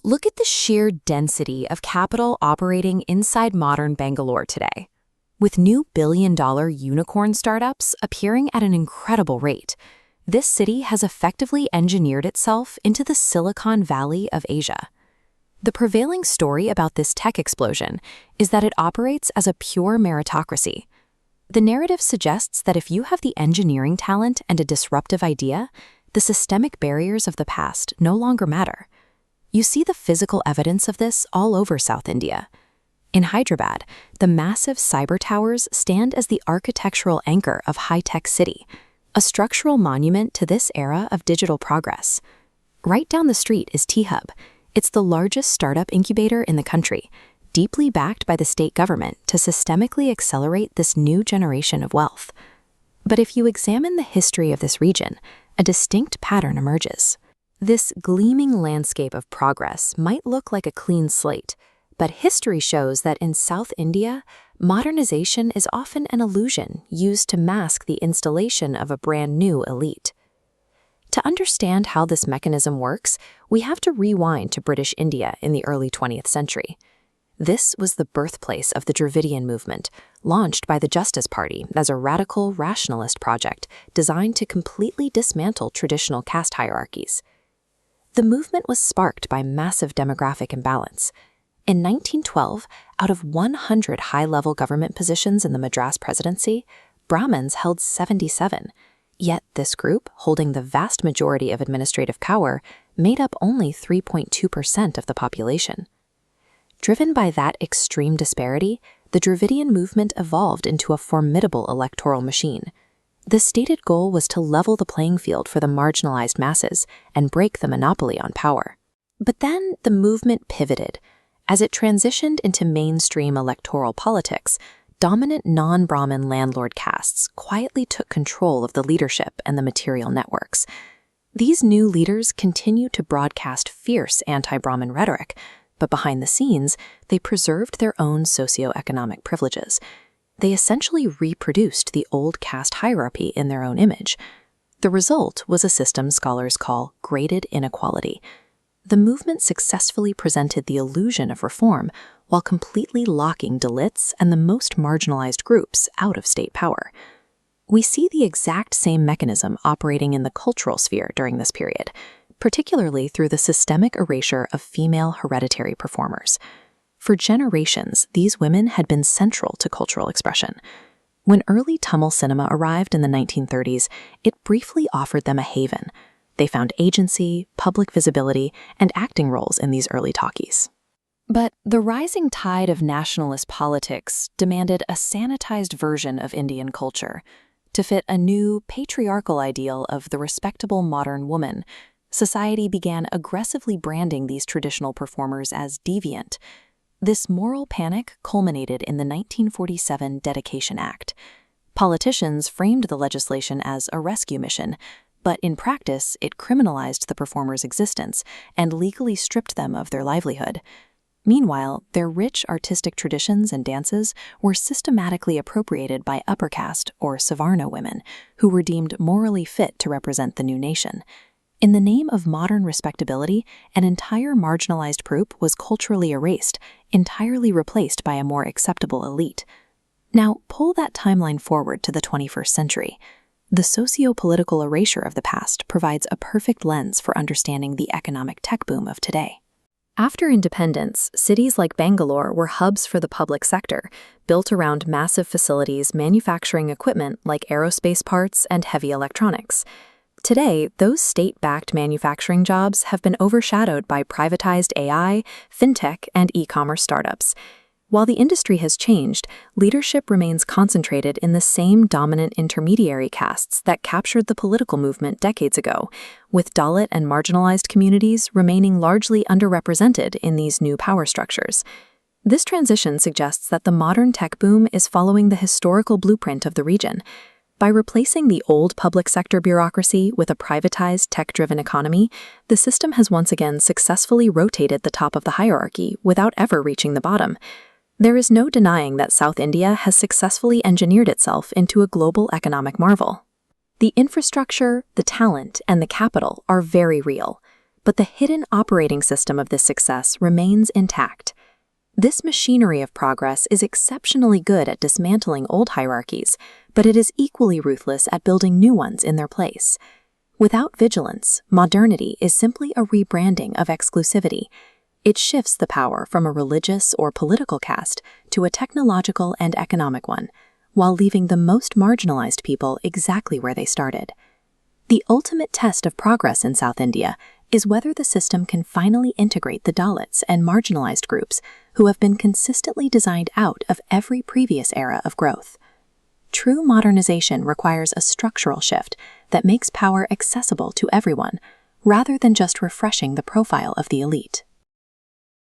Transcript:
Look at the sheer density of capital operating inside modern Bangalore today, with new billion-dollar unicorn startups appearing at an incredible rate. This city has effectively engineered itself into the Silicon Valley of Asia. The prevailing story about this tech explosion is that it operates as a pure meritocracy. The narrative suggests that if you have the engineering talent and a disruptive idea, the systemic barriers of the past no longer matter. You see the physical evidence of this all over South India. In Hyderabad, the massive cyber towers stand as the architectural anchor of high-tech city, a structural monument to this era of digital progress. Right down the street is T-Hub. It's the largest startup incubator in the country, deeply backed by the state government to systemically accelerate this new generation of wealth. But if you examine the history of this region, a distinct pattern emerges. This gleaming landscape of progress might look like a clean slate, but history shows that in South India, modernization is often an illusion used to mask the installation of a brand new elite. To understand how this mechanism works, we have to rewind to British India in the early 20th century. This was the birthplace of the Dravidian movement, launched by the Justice Party as a radical rationalist project designed to completely dismantle traditional caste hierarchies. The movement was sparked by massive demographic imbalance. In 1912, out of 100 high-level government positions in the Madras presidency, Brahmins held 77. Yet this group, holding the vast majority of administrative power, made up only 3.2% of the population. Driven by that extreme disparity, the Dravidian movement evolved into a formidable electoral machine. The stated goal was to level the playing field for the marginalized masses and break the monopoly on power. But then the movement pivoted. As it transitioned into mainstream electoral politics, dominant non-Brahmin landlord castes quietly took control of the leadership and the material networks. These new leaders continued to broadcast fierce anti-Brahmin rhetoric, but behind the scenes, they preserved their own socioeconomic privileges. They essentially reproduced the old caste hierarchy in their own image. The result was a system scholars call graded inequality. The movement successfully presented the illusion of reform while completely locking Dalits and the most marginalized groups out of state power. We see the exact same mechanism operating in the cultural sphere during this period, particularly through the systemic erasure of female hereditary performers. For generations, these women had been central to cultural expression. When early Tamil cinema arrived in the 1930s, it briefly offered them a haven. They found agency, public visibility, and acting roles in these early talkies. But the rising tide of nationalist politics demanded a sanitized version of Indian culture. To fit a new, patriarchal ideal of the respectable modern woman, society began aggressively branding these traditional performers as deviant. This moral panic culminated in the 1947 Dedication Act. Politicians framed the legislation as a rescue mission, but in practice, it criminalized the performers' existence and legally stripped them of their livelihood. Meanwhile, their rich artistic traditions and dances were systematically appropriated by upper caste or Savarna women, who were deemed morally fit to represent the new nation. In the name of modern respectability, an entire marginalized group was culturally erased, entirely replaced by a more acceptable elite. Now, pull that timeline forward to the 21st century. The socio-political erasure of the past provides a perfect lens for understanding the economic tech boom of today. After independence, cities like Bangalore were hubs for the public sector, built around massive facilities manufacturing equipment like aerospace parts and heavy electronics. Today, those state-backed manufacturing jobs have been overshadowed by privatized AI, fintech, and e-commerce startups. While the industry has changed, leadership remains concentrated in the same dominant intermediary castes that captured the political movement decades ago, with Dalit and marginalized communities remaining largely underrepresented in these new power structures. This transition suggests that the modern tech boom is following the historical blueprint of the region. By replacing the old public sector bureaucracy with a privatized, tech-driven economy, the system has once again successfully rotated the top of the hierarchy without ever reaching the bottom. There is no denying that South India has successfully engineered itself into a global economic marvel. The infrastructure, the talent, and the capital are very real. but the hidden operating system of this success remains intact. This machinery of progress is exceptionally good at dismantling old hierarchies, but it is equally ruthless at building new ones in their place. Without vigilance, modernity is simply a rebranding of exclusivity. It shifts the power from a religious or political caste to a technological and economic one, while leaving the most marginalized people exactly where they started. The ultimate test of progress in South India is whether the system can finally integrate the Dalits and marginalized groups who have been consistently designed out of every previous era of growth. True modernization requires a structural shift that makes power accessible to everyone, rather than just refreshing the profile of the elite.